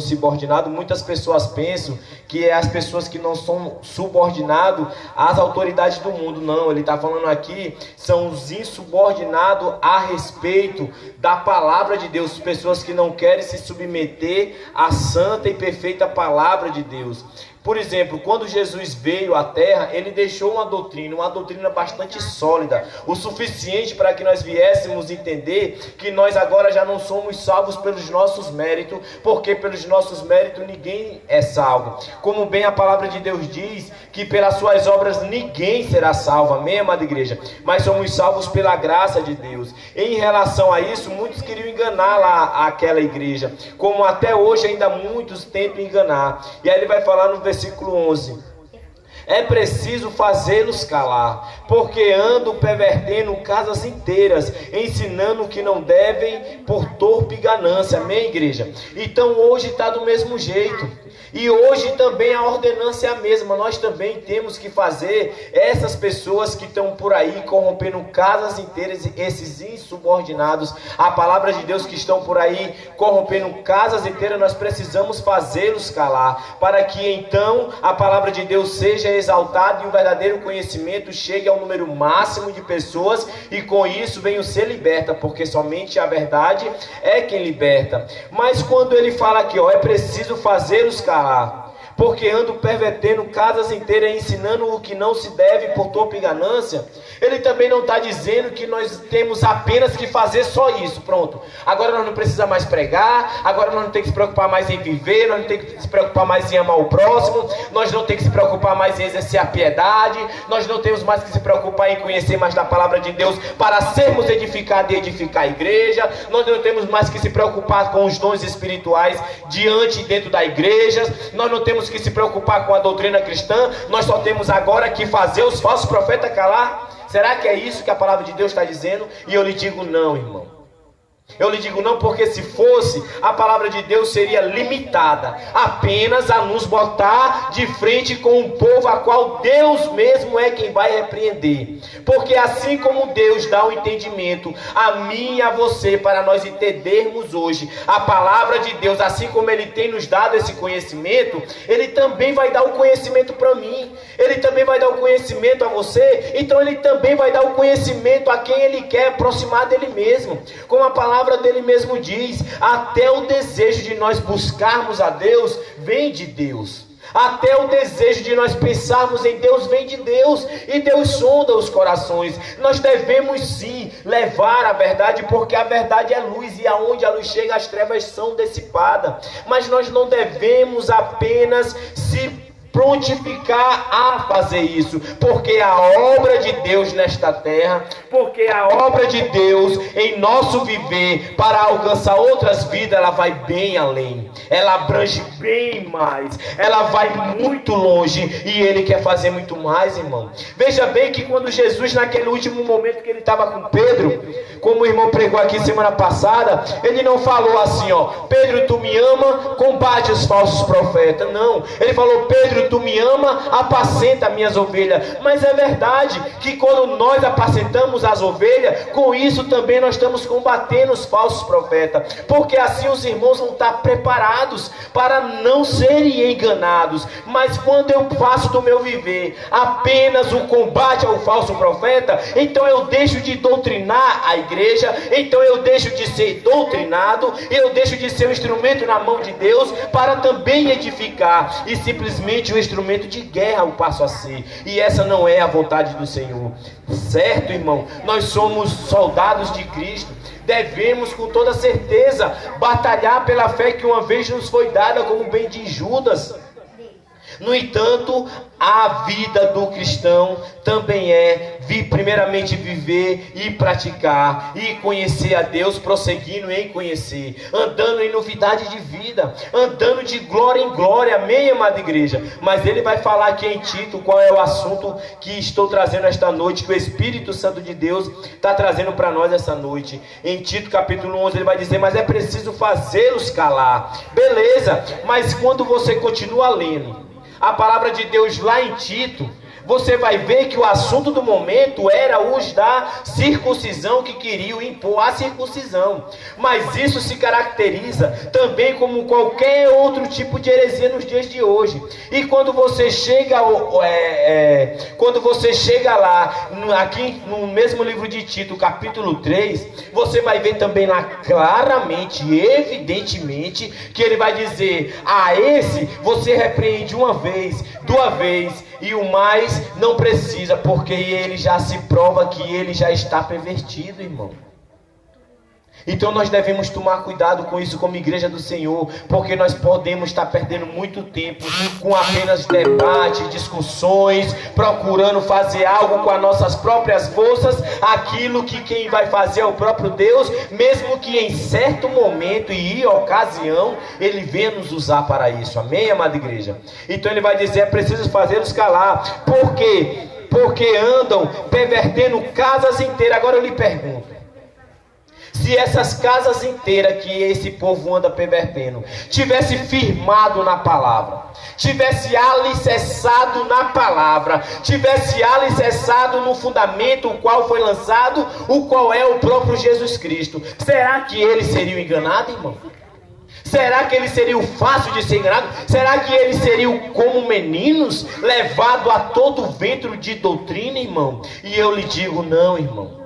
subordinado, muitas pessoas pensam que é as pessoas que não são subordinados às autoridades do mundo. Não, ele está falando aqui, são os insubordinados a respeito da palavra de Deus, pessoas que não querem se submeter à santa e perfeita palavra de Deus. Por exemplo, quando Jesus veio à Terra, ele deixou uma doutrina bastante sólida, o suficiente para que nós viéssemos entender que nós agora já não somos salvos pelos nossos méritos, porque pelos nossos méritos ninguém é salvo. Como bem a palavra de Deus diz, que pelas suas obras ninguém será salvo, amém, amada igreja? Mas somos salvos pela graça de Deus. Em relação a isso, muitos queriam enganar lá aquela igreja, como até hoje ainda muitos tentam enganar. E aí ele vai falar no versículo 11: é preciso fazê-los calar, porque andam pervertendo casas inteiras, ensinando o que não devem por torpe ganância, amém, igreja? Então hoje está do mesmo jeito. E hoje também a ordenança é a mesma. Nós também temos que fazer essas pessoas que estão por aí corrompendo casas inteiras, esses insubordinados à palavra de Deus que estão por aí corrompendo casas inteiras, nós precisamos fazê-los calar, para que então a palavra de Deus seja exaltada e o verdadeiro conhecimento chegue ao número máximo de pessoas, e com isso venham ser liberta, porque somente a verdade é quem liberta. Mas quando ele fala aqui, é preciso fazê-los calar, porque andam pervertendo casas inteiras, ensinando o que não se deve por torpe ganância, ele também não está dizendo que nós temos apenas que fazer só isso, pronto. Agora nós não precisamos mais pregar, agora nós não temos que se preocupar mais em viver, nós não temos que se preocupar mais em amar o próximo, nós não temos que se preocupar mais em exercer a piedade, nós não temos mais que se preocupar em conhecer mais da palavra de Deus para sermos edificados e edificar a igreja, nós não temos mais que se preocupar com os dons espirituais diante e dentro da igreja, nós não temos que se preocupar com a doutrina cristã, nós só temos agora que fazer os falsos profetas calar. Será que é isso que a palavra de Deus está dizendo? E eu lhe digo não, irmão. Eu lhe digo não, porque se fosse, a palavra de Deus seria limitada apenas a nos botar de frente com um povo a qual Deus mesmo é quem vai repreender. Porque assim como Deus dá o entendimento a mim e a você para nós entendermos hoje a palavra de Deus, assim como Ele tem nos dado esse conhecimento, Ele também vai dar o conhecimento para mim, Ele também vai dar o conhecimento a você, então Ele também vai dar o conhecimento a quem Ele quer aproximar dele mesmo. Como a palavra dele mesmo diz, até o desejo de nós buscarmos a Deus vem de Deus. Até o desejo de nós pensarmos em Deus vem de Deus, e Deus sonda os corações. Nós devemos sim levar a verdade, porque a verdade é luz, e aonde a luz chega as trevas são dissipadas. Mas nós não devemos apenas se prontificar a fazer isso, porque a obra de Deus nesta terra, porque a obra de Deus em nosso viver para alcançar outras vidas, ela vai bem além, ela abrange bem mais, ela vai muito longe, e Ele quer fazer muito mais, irmão. Veja bem que quando Jesus, naquele último momento que Ele estava com Pedro, como o irmão pregou aqui semana passada, Ele não falou assim, Pedro, tu me ama, combate os falsos profetas. Não, Ele falou, Pedro, tu me ama, apacenta minhas ovelhas. Mas é verdade que quando nós apacentamos as ovelhas, com isso também nós estamos combatendo os falsos profetas, porque assim os irmãos vão estar preparados para não serem enganados. Mas quando eu faço do meu viver apenas o combate ao falso profeta, então eu deixo de doutrinar a igreja, então eu deixo de ser doutrinado, eu deixo de ser um instrumento na mão de Deus para também edificar, e simplesmente o instrumento de guerra eu passo a ser, e essa não é a vontade do Senhor, certo, irmão? Nós somos soldados de Cristo, devemos com toda certeza batalhar pela fé que uma vez nos foi dada, como bem diz Judas. No entanto, a vida do cristão também é primeiramente viver e praticar e conhecer a Deus, prosseguindo em conhecer, andando em novidade de vida, andando de glória em glória, amém, amada igreja? Mas ele vai falar aqui em Tito qual é o assunto que estou trazendo esta noite, que o Espírito Santo de Deus está trazendo para nós essa noite. Em Tito capítulo 11 ele vai dizer, mas é preciso fazê-los calar. Beleza, mas quando você continua lendo a palavra de Deus lá em Tito, você vai ver que o assunto do momento era os da circuncisão, que queriam impor a circuncisão. Mas isso se caracteriza também como qualquer outro tipo de heresia nos dias de hoje. E quando você chega lá, aqui no mesmo livro de Tito, capítulo 3, você vai ver também lá claramente, evidentemente, que ele vai dizer: a esse você repreende uma vez, duas vezes, e o mais não precisa, porque ele já se prova que ele já está pervertido, irmão. Então nós devemos tomar cuidado com isso como igreja do Senhor, porque nós podemos estar perdendo muito tempo com apenas debates, discussões, procurando fazer algo com as nossas próprias forças, aquilo que quem vai fazer é o próprio Deus, mesmo que em certo momento e ocasião Ele venha nos usar para isso. Amém, amada igreja? Então Ele vai dizer: é preciso fazê-los calar. Por quê? Porque andam pervertendo casas inteiras. Agora eu lhe pergunto, se essas casas inteiras que esse povo anda pervertendo tivesse firmado na palavra, tivesse alicerçado na palavra, tivesse alicerçado no fundamento o qual foi lançado, o qual é o próprio Jesus Cristo, será que eles seriam enganados, irmão? Será que eles seriam fácil de ser enganados? Será que eles seriam como meninos, levados a todo vento de doutrina, irmão? E eu lhe digo: não, irmão.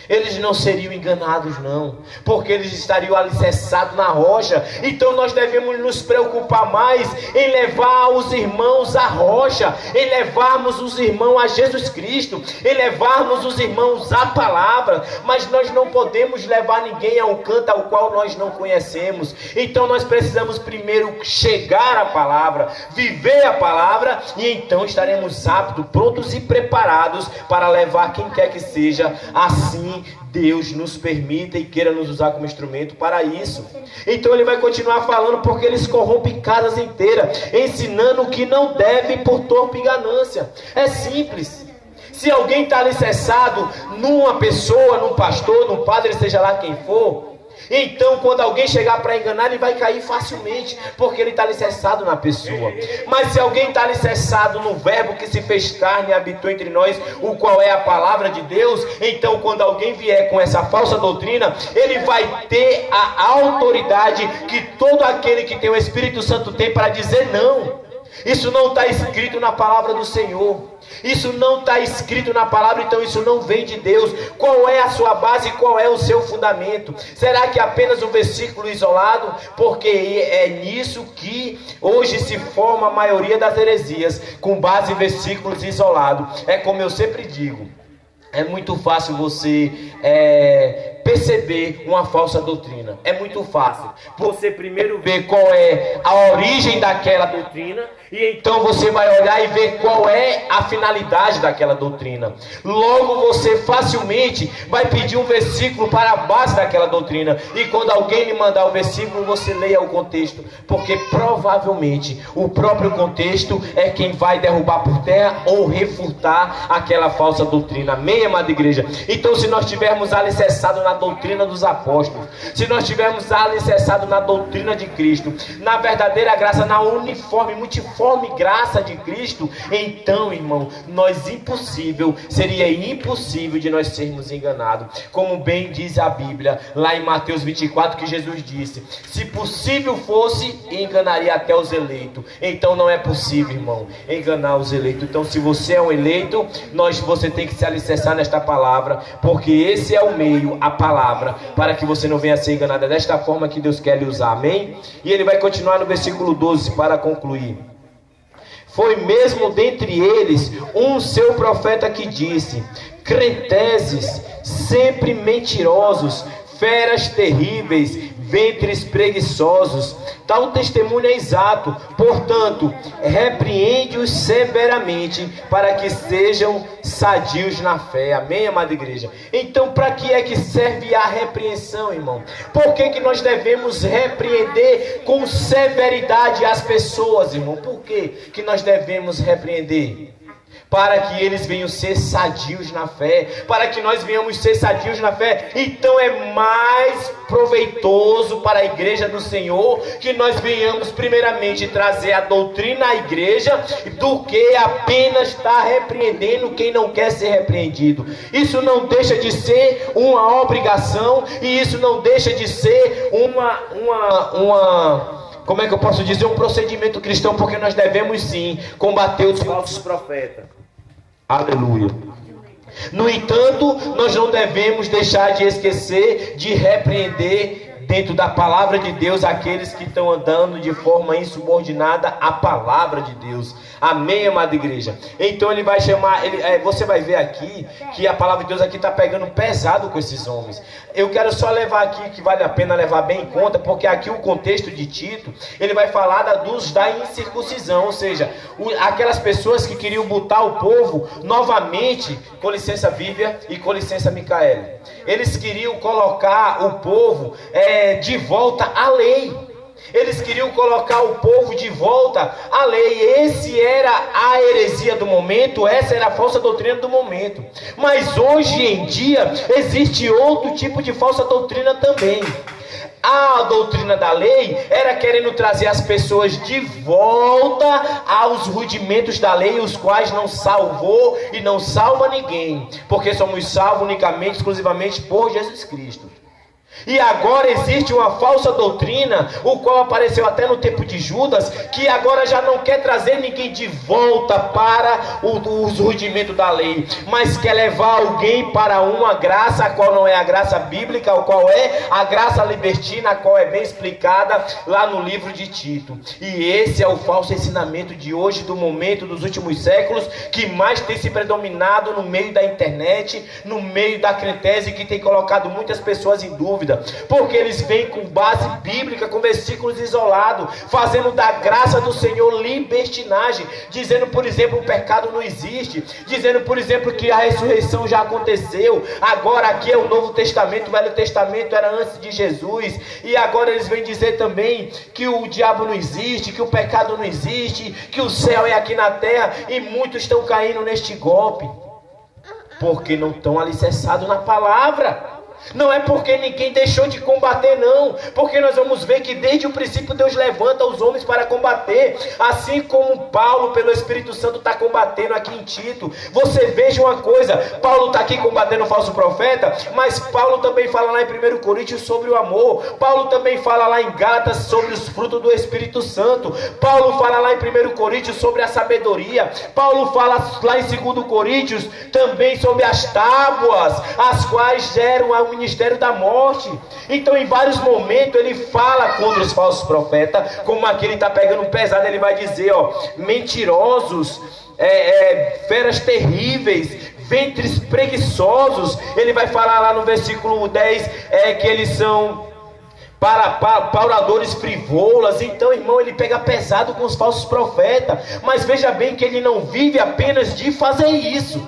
Eles não seriam enganados, não, porque eles estariam alicerçados na rocha. Então nós devemos nos preocupar mais em levar os irmãos à rocha, em levarmos os irmãos a Jesus Cristo, em levarmos os irmãos à palavra. Mas nós não podemos levar ninguém a um canto ao qual nós não conhecemos. Então nós precisamos primeiro chegar à palavra, viver a palavra, e então estaremos aptos, prontos e preparados para levar quem quer que seja. Assim Deus nos permita e queira nos usar como instrumento para isso. Então ele vai continuar falando: porque eles corrompem casas inteiras, ensinando o que não devem por torpe e ganância. É simples. Se alguém está alicerçado numa pessoa, num pastor, num padre, seja lá quem for, então quando alguém chegar para enganar, ele vai cair facilmente, porque ele está alicerçado na pessoa. Mas se alguém está alicerçado no verbo que se fez carne e habitou entre nós, o qual é a palavra de Deus, então quando alguém vier com essa falsa doutrina, ele vai ter a autoridade que todo aquele que tem o Espírito Santo tem para dizer não. Isso não está escrito na palavra do Senhor. Isso não está escrito na palavra, então isso não vem de Deus. Qual é a sua base? Qual é o seu fundamento? Será que é apenas um versículo isolado? Porque é nisso que hoje se forma a maioria das heresias, com base em versículos isolados. É como eu sempre digo, é muito fácil você perceber uma falsa doutrina. É muito fácil você primeiro ver qual é a origem daquela doutrina, e então você vai olhar e ver qual é a finalidade daquela doutrina. Logo você facilmente vai pedir um versículo para a base daquela doutrina, e quando alguém lhe mandar o versículo, você leia o contexto, porque provavelmente o próprio contexto é quem vai derrubar por terra ou refutar aquela falsa doutrina. Amém, amada igreja? Então, se nós tivermos alicerçado na doutrina dos apóstolos, se nós tivermos alicerçado na doutrina de Cristo, na verdadeira graça, na uniforme, multiforme graça de Cristo, então, irmão, seria impossível de nós sermos enganados. Como bem diz a Bíblia, lá em Mateus 24, que Jesus disse: se possível fosse, enganaria até os eleitos. Então não é possível, irmão, enganar os eleitos. Então, se você é um eleito, você tem que se alicerçar nesta palavra, porque esse é o meio, a palavra, para que você não venha a ser enganado. É desta forma que Deus quer lhe usar, amém? E ele vai continuar no versículo 12 para concluir: foi mesmo dentre eles um seu profeta que disse: cretenses, sempre mentirosos, feras terríveis, ventres preguiçosos. Tal testemunho é exato. Portanto, repreende-os severamente, para que sejam sadios na fé. Amém, amada igreja? Então, para que é que serve a repreensão, irmão? Por que nós devemos repreender com severidade as pessoas, irmão? Por que nós devemos repreender? para que eles venham ser sadios na fé, para que nós venhamos ser sadios na fé. Então é mais proveitoso para a igreja do Senhor que nós venhamos primeiramente trazer a doutrina à igreja, do que apenas estar repreendendo quem não quer ser repreendido. Isso não deixa de ser uma obrigação, e isso não deixa de ser como é que eu posso dizer, um procedimento cristão, porque nós devemos sim combater os falsos profetas. Aleluia. No entanto, nós não devemos deixar de esquecer de repreender dentro da palavra de Deus aqueles que estão andando de forma insubordinada à palavra de Deus. Amém, amada igreja? Então ele vai chamar, você vai ver aqui que a palavra de Deus aqui está pegando pesado com esses homens. Eu quero só levar aqui, que vale a pena levar bem em conta, porque aqui o contexto de Tito, ele vai falar da incircuncisão, ou seja, aquelas pessoas que queriam botar o povo novamente, com licença Vívia e com licença Micaele, eles queriam colocar o povo de volta à lei. Eles queriam colocar o povo de volta à lei. Esse era a heresia do momento, essa era a falsa doutrina do momento. Mas hoje em dia existe outro tipo de falsa doutrina também. A doutrina da lei era querendo trazer as pessoas de volta aos rudimentos da lei, os quais não salvou e não salva ninguém, porque somos salvos unicamente, exclusivamente por Jesus Cristo. E agora existe uma falsa doutrina, o qual apareceu até no tempo de Judas, que agora já não quer trazer ninguém de volta para os rudimentos da lei, mas quer levar alguém para uma graça, a qual não é a graça bíblica, a qual é a graça libertina, a qual é bem explicada lá no livro de Tito. E esse é o falso ensinamento de hoje, do momento, dos últimos séculos, que mais tem se predominado no meio da internet, no meio da crentese, que tem colocado muitas pessoas em dúvida. Porque eles vêm com base bíblica, com versículos isolados, fazendo da graça do Senhor libertinagem, dizendo, por exemplo, o pecado não existe, dizendo, por exemplo, que a ressurreição já aconteceu, agora aqui é o Novo Testamento, o Velho Testamento era antes de Jesus, e agora eles vêm dizer também que o diabo não existe, que o pecado não existe, que o céu é aqui na terra, e muitos estão caindo neste golpe, porque não estão alicerçados na palavra. Não é porque ninguém deixou de combater, não. Porque nós vamos ver que desde o princípio Deus levanta os homens para combater. Assim como Paulo, pelo Espírito Santo, está combatendo aqui em Tito. Você veja uma coisa, Paulo está aqui combatendo o falso profeta, mas Paulo também fala lá em 1 Coríntios sobre o amor. Paulo também fala lá em Gálatas sobre os frutos do Espírito Santo. Paulo fala lá em 1 Coríntios sobre a sabedoria. Paulo fala lá em 2 Coríntios também sobre as tábuas, as quais geram o ministério da morte. Então em vários momentos ele fala contra os falsos profetas, como aqui ele está pegando pesado, ele vai dizer, mentirosos, feras terríveis, ventres preguiçosos. Ele vai falar lá no versículo 10 que eles são pauradores frivolas. Então, irmão, ele pega pesado com os falsos profetas, mas veja bem que ele não vive apenas de fazer isso.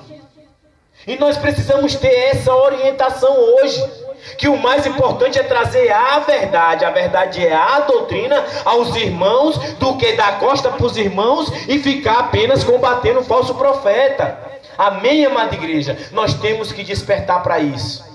E nós precisamos ter essa orientação hoje, que o mais importante é trazer a verdade é a doutrina aos irmãos, do que dar costa para os irmãos e ficar apenas combatendo o falso profeta. Amém, amada igreja? Nós temos que despertar para isso.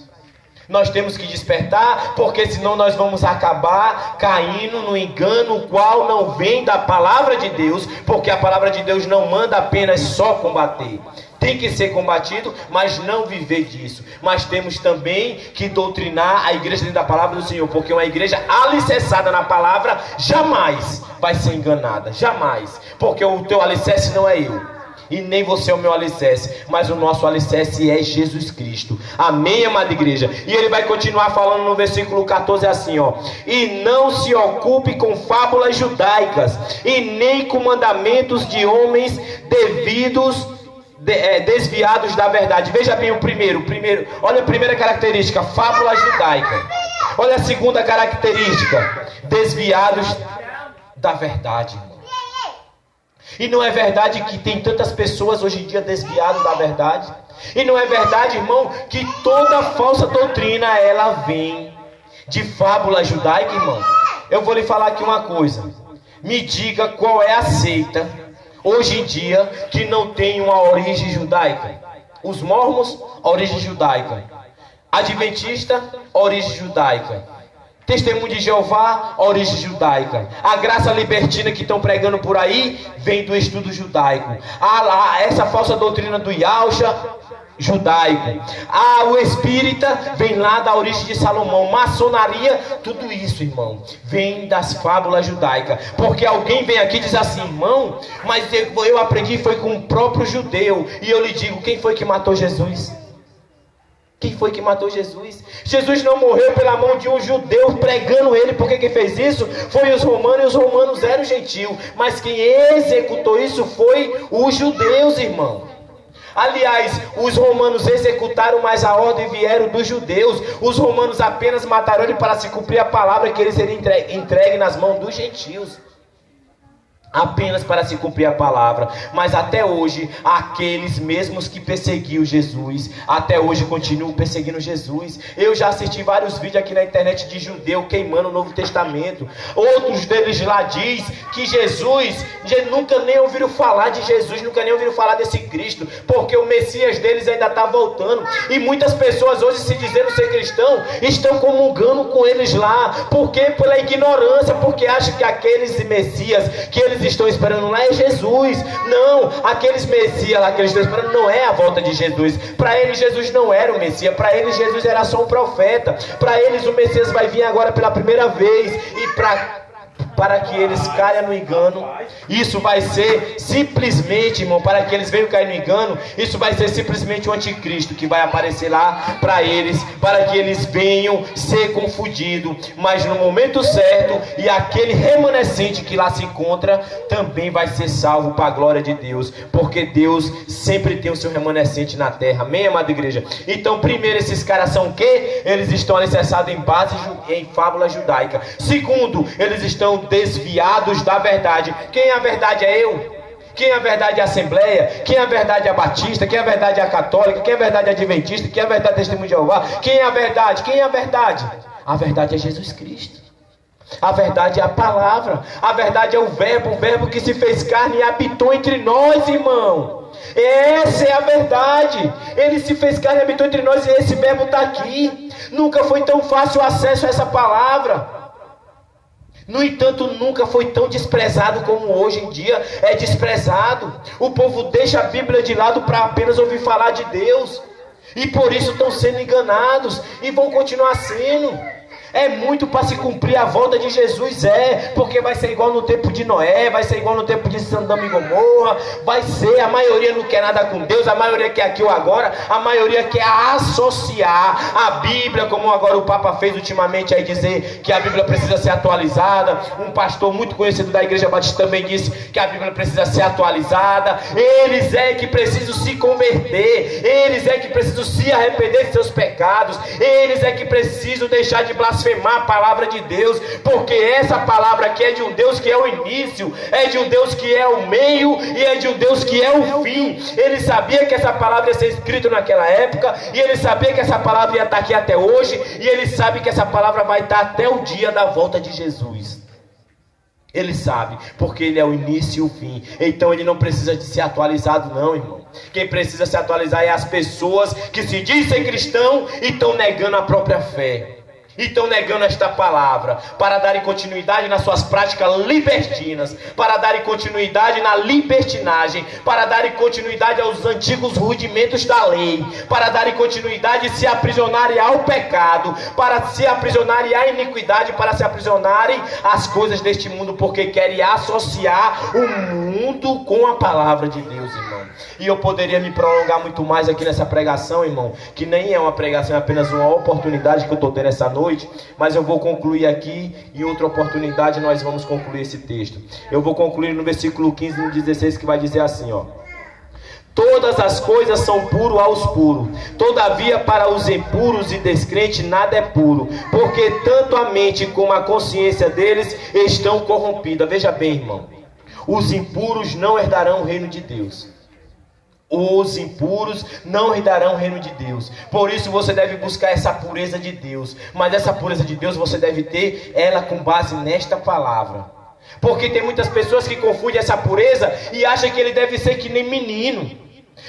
Nós temos que despertar, porque senão nós vamos acabar caindo no engano, o qual não vem da palavra de Deus, porque a palavra de Deus não manda apenas só combater. Tem que ser combatido, mas não viver disso. Mas temos também que doutrinar a igreja dentro da palavra do Senhor, porque uma igreja alicerçada na palavra jamais vai ser enganada, jamais, porque o teu alicerce não é eu, e nem você é o meu alicerce, mas o nosso alicerce é Jesus Cristo. Amém, amada igreja? E ele vai continuar falando no versículo 14 assim, e não se ocupe com fábulas judaicas, e nem com mandamentos de homens desviados da verdade. Veja bem o primeiro, olha a primeira característica, fábula judaica. Olha a segunda característica, desviados da verdade. E não é verdade que tem tantas pessoas hoje em dia desviadas da verdade? E não é verdade, irmão, que toda falsa doutrina ela vem de fábula judaica, irmão? Eu vou lhe falar aqui uma coisa. Me diga qual é a seita hoje em dia que não tem uma origem judaica. Os mormons, origem judaica. Adventista, origem judaica. Testemunho de Jeová, origem judaica. A graça libertina que estão pregando por aí vem do estudo judaico. Essa falsa doutrina do Yahusha, judaico. O espírita vem lá da origem de Salomão. Maçonaria, tudo isso, irmão, vem das fábulas judaicas. Porque alguém vem aqui e diz assim: irmão, mas eu aprendi foi com o próprio judeu. E eu lhe digo, quem foi que matou Jesus? Quem foi que matou Jesus? Jesus não morreu pela mão de um judeu pregando ele, porque quem fez isso foi os romanos, e os romanos eram gentios. Mas quem executou isso foi os judeus, irmão. Aliás, os romanos executaram, mas a ordem vieram dos judeus. Os romanos apenas mataram ele para se cumprir a palavra que ele seria entregue nas mãos dos gentios. Apenas para se cumprir a palavra. Mas até hoje, aqueles mesmos que perseguiam Jesus, até hoje continuam perseguindo Jesus. Eu já assisti vários vídeos aqui na internet de judeu queimando o Novo Testamento. Outros deles lá diz que Jesus, nunca nem ouviram falar de Jesus, nunca nem ouviram falar desse Cristo, porque o Messias deles ainda está voltando. E muitas pessoas hoje, se dizendo ser cristão, estão comungando com eles lá. Por quê? Pela ignorância, porque acham que aqueles Messias que eles estão esperando lá é Jesus. Não, aqueles Messias lá que eles estão esperando não é a volta de Jesus. Para eles Jesus não era o Messias, para eles Jesus era só um profeta. Para eles o Messias vai vir agora pela primeira vez. E para que eles caiam no engano, isso vai ser simplesmente, irmão, para que eles venham cair no engano, isso vai ser simplesmente o anticristo que vai aparecer lá para eles, para que eles venham ser confundidos. Mas no momento certo, e aquele remanescente que lá se encontra também vai ser salvo para a glória de Deus, porque Deus sempre tem o seu remanescente na terra. Amém, amada igreja? Então, primeiro, esses caras são o quê? Eles estão alicerçados em base em fábula judaica. Segundo, eles estão desviados da verdade. Quem é a verdade é eu? Quem é a verdade é a Assembleia? Quem é a verdade é a Batista? Quem é a verdade é a Católica? Quem é a verdade é a Adventista? Quem é a verdade é a Testemunho de Jeová? Quem é a verdade? Quem é a verdade? A verdade é Jesus Cristo. A verdade é a palavra. A verdade é o verbo que se fez carne e habitou entre nós, irmão. Essa é a verdade. Ele se fez carne e habitou entre nós, e esse verbo está aqui. Nunca foi tão fácil o acesso a essa palavra. No entanto, nunca foi tão desprezado como hoje em dia é desprezado. O povo deixa a Bíblia de lado para apenas ouvir falar de Deus. E por isso estão sendo enganados e vão continuar sendo. É muito para se cumprir a volta de Jesus, porque vai ser igual no tempo de Noé, vai ser igual no tempo de Sodoma e Gomorra, vai ser, a maioria não quer nada com Deus, a maioria quer aqui ou agora, a maioria quer associar a Bíblia, como agora o Papa fez ultimamente, aí dizer que a Bíblia precisa ser atualizada. Um pastor muito conhecido da Igreja Batista também disse que a Bíblia precisa ser atualizada. Eles é que precisam se converter, eles é que precisam se arrepender de seus pecados, eles é que precisam deixar de blasfemar a palavra de Deus, porque essa palavra aqui é de um Deus que é o início, é de um Deus que é o meio e é de um Deus que é o fim. Ele sabia que essa palavra ia ser escrita naquela época, e ele sabia que essa palavra ia estar aqui até hoje, e ele sabe que essa palavra vai estar até o dia da volta de Jesus. Ele sabe, porque ele é o início e o fim. Então ele não precisa de ser atualizado não, irmão. Quem precisa se atualizar é as pessoas que se dizem cristão e estão negando a própria fé. E estão negando esta palavra, para darem continuidade nas suas práticas libertinas, para darem continuidade na libertinagem, para darem continuidade aos antigos rudimentos da lei, para darem continuidade e se aprisionarem ao pecado, para se aprisionarem à iniquidade, para se aprisionarem às coisas deste mundo, porque querem associar o mundo com a palavra de Deus, irmão. E eu poderia me prolongar muito mais aqui nessa pregação, irmão, que nem é uma pregação, é apenas uma oportunidade que eu estou tendo essa noite. Mas eu vou concluir aqui, e outra oportunidade nós vamos concluir esse texto. Eu vou concluir no versículo 15 e no 16, que vai dizer assim, ó: todas as coisas são puras aos puros, todavia para os impuros e descrentes nada é puro, porque tanto a mente como a consciência deles estão corrompidas. Veja bem, irmão, os impuros não herdarão o reino de Deus. Os impuros não herdarão o reino de Deus. Por isso você deve buscar essa pureza de Deus. Mas essa pureza de Deus você deve ter ela com base nesta palavra. Porque tem muitas pessoas que confundem essa pureza e acham que ele deve ser que nem menino.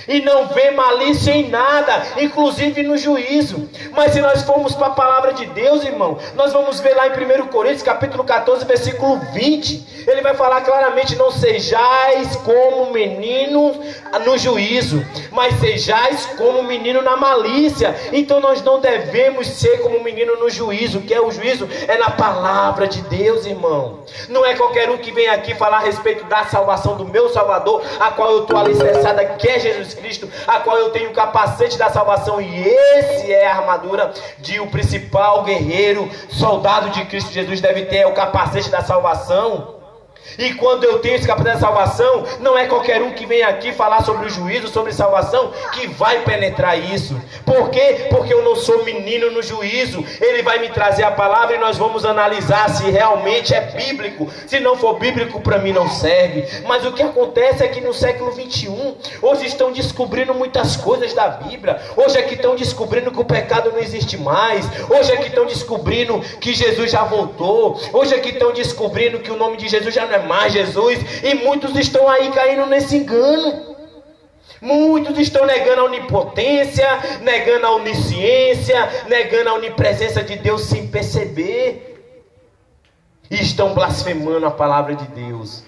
E não vê malícia em nada, inclusive no juízo. Mas se nós formos para a palavra de Deus, irmão, nós vamos ver lá em 1 Coríntios, capítulo 14, versículo 20. Ele vai falar claramente: não sejais como menino no juízo, mas sejais como menino na malícia. Então nós não devemos ser como menino no juízo. Que é o juízo? É na palavra de Deus, irmão. Não é qualquer um que vem aqui falar a respeito da salvação do meu Salvador, a qual eu estou alicerçada, que é Jesus Cristo, a qual eu tenho o capacete da salvação, e esse é a armadura de o principal guerreiro, soldado de Cristo Jesus deve ter, é o capacete da salvação. E quando eu tenho esse capacete da salvação, não é qualquer um que vem aqui falar sobre o juízo, sobre salvação, que vai penetrar isso. Por quê? Porque eu não sou menino no juízo. Ele vai me trazer a palavra e nós vamos analisar se realmente é bíblico. Se não for bíblico, para mim não serve. Mas o que acontece é que no século 21, hoje estão descobrindo muitas coisas da Bíblia. Hoje é que estão descobrindo que o pecado não existe mais. Hoje é que estão descobrindo que Jesus já voltou. Hoje é que estão descobrindo que o nome de Jesus já não é mais Jesus, e muitos estão aí caindo nesse engano. Muitos estão negando a onipotência, negando a onisciência, negando a onipresença de Deus sem perceber, e estão blasfemando a palavra de Deus.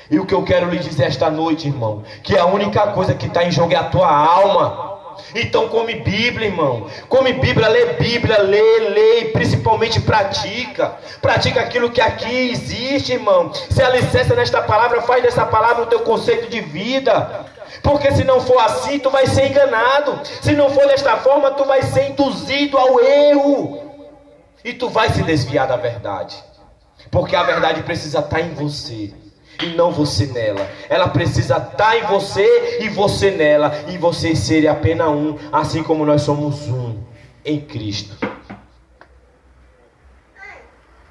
E o que eu quero lhe dizer esta noite, irmão, que a única coisa que está em jogo é a tua alma. Então come Bíblia, irmão. Come Bíblia, lê e principalmente pratica. Pratica aquilo que aqui existe, irmão. Se alicerça nesta palavra, faz dessa palavra o teu conceito de vida. Porque se não for assim, tu vai ser enganado. Se não for desta forma, tu vai ser induzido ao erro. E tu vai se desviar da verdade. Porque a verdade precisa estar em você, e não você nela. Ela precisa estar em você e você nela, e vocês serem apenas um, assim como nós somos um em Cristo.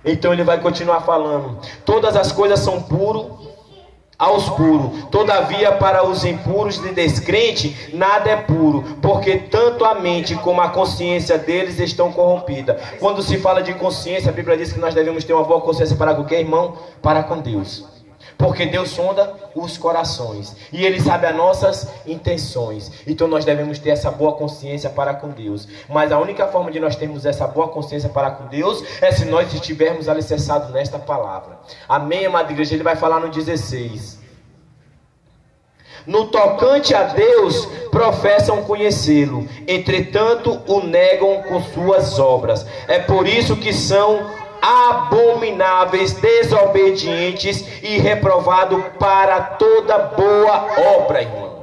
Então ele vai continuar falando: todas as coisas são puras aos puros, todavia para os impuros e descrentes nada é puro, porque tanto a mente como a consciência deles estão corrompidas. Quando se fala de consciência, a Bíblia diz que nós devemos ter uma boa consciência para com o que, irmão? Para com Deus. Porque Deus sonda os corações e Ele sabe as nossas intenções. Então nós devemos ter essa boa consciência para com Deus. Mas a única forma de nós termos essa boa consciência para com Deus é se nós estivermos alicerçados nesta palavra. Amém, amada igreja? Ele vai falar no 16. No tocante a Deus, professam conhecê-lo, entretanto o negam com suas obras. É por isso que são abomináveis, desobedientes e reprovados para toda boa obra, irmão.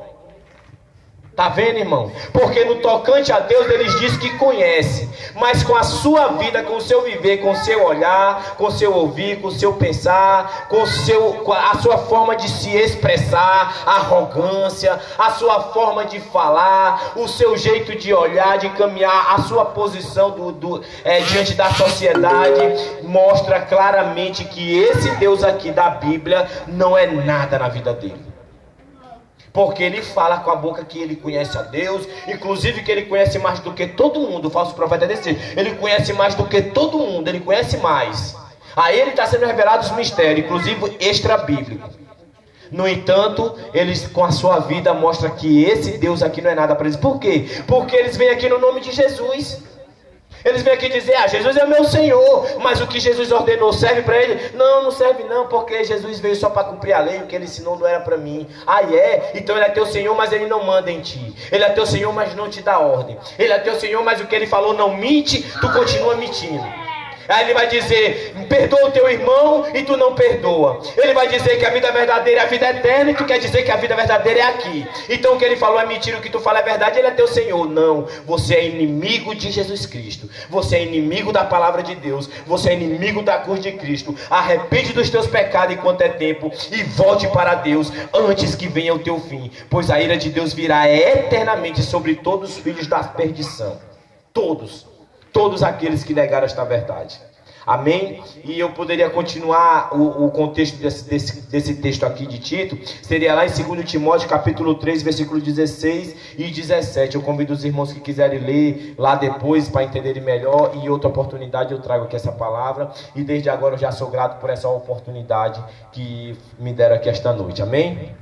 Tá vendo, irmão? Porque no tocante a Deus, eles dizem que conhece, mas com a sua vida, com o seu viver, com o seu olhar, com o seu ouvir, com o seu pensar, com a sua forma de se expressar, a arrogância, a sua forma de falar, o seu jeito de olhar, de caminhar, a sua posição diante da sociedade, mostra claramente que esse Deus aqui da Bíblia não é nada na vida dele. Porque ele fala com a boca que ele conhece a Deus, inclusive que ele conhece mais do que todo mundo. O falso profeta desse, ele conhece mais do que todo mundo, ele conhece mais. A ele está sendo revelado os mistérios, inclusive extra-bíblico. No entanto, eles com a sua vida mostram que esse Deus aqui não é nada para eles. Por quê? Porque eles vêm aqui no nome de Jesus. Eles vêm aqui dizer: Jesus é meu Senhor, mas o que Jesus ordenou serve para ele? Não, não serve não, porque Jesus veio só para cumprir a lei, o que ele ensinou não era para mim. Então ele é teu Senhor, mas ele não manda em ti. Ele é teu Senhor, mas não te dá ordem. Ele é teu Senhor, mas o que ele falou não mente, tu continua mentindo. Aí ele vai dizer: perdoa o teu irmão e tu não perdoa. Ele vai dizer que a vida verdadeira é a vida eterna, e tu quer dizer que a vida verdadeira é aqui. Então o que ele falou é mentira, o que tu fala é verdade, ele é teu Senhor. Não, você é inimigo de Jesus Cristo. Você é inimigo da palavra de Deus. Você é inimigo da cruz de Cristo. Arrepende dos teus pecados enquanto é tempo e volte para Deus antes que venha o teu fim. Pois a ira de Deus virá eternamente sobre todos os filhos da perdição. Todos aqueles que negaram esta verdade. Amém? E eu poderia continuar o contexto desse texto aqui de Tito, seria lá em 2 Timóteo capítulo 3, versículo 16 e 17. Eu convido os irmãos que quiserem ler lá depois para entenderem melhor, e em outra oportunidade eu trago aqui essa palavra, e desde agora eu já sou grato por essa oportunidade que me deram aqui esta noite. Amém?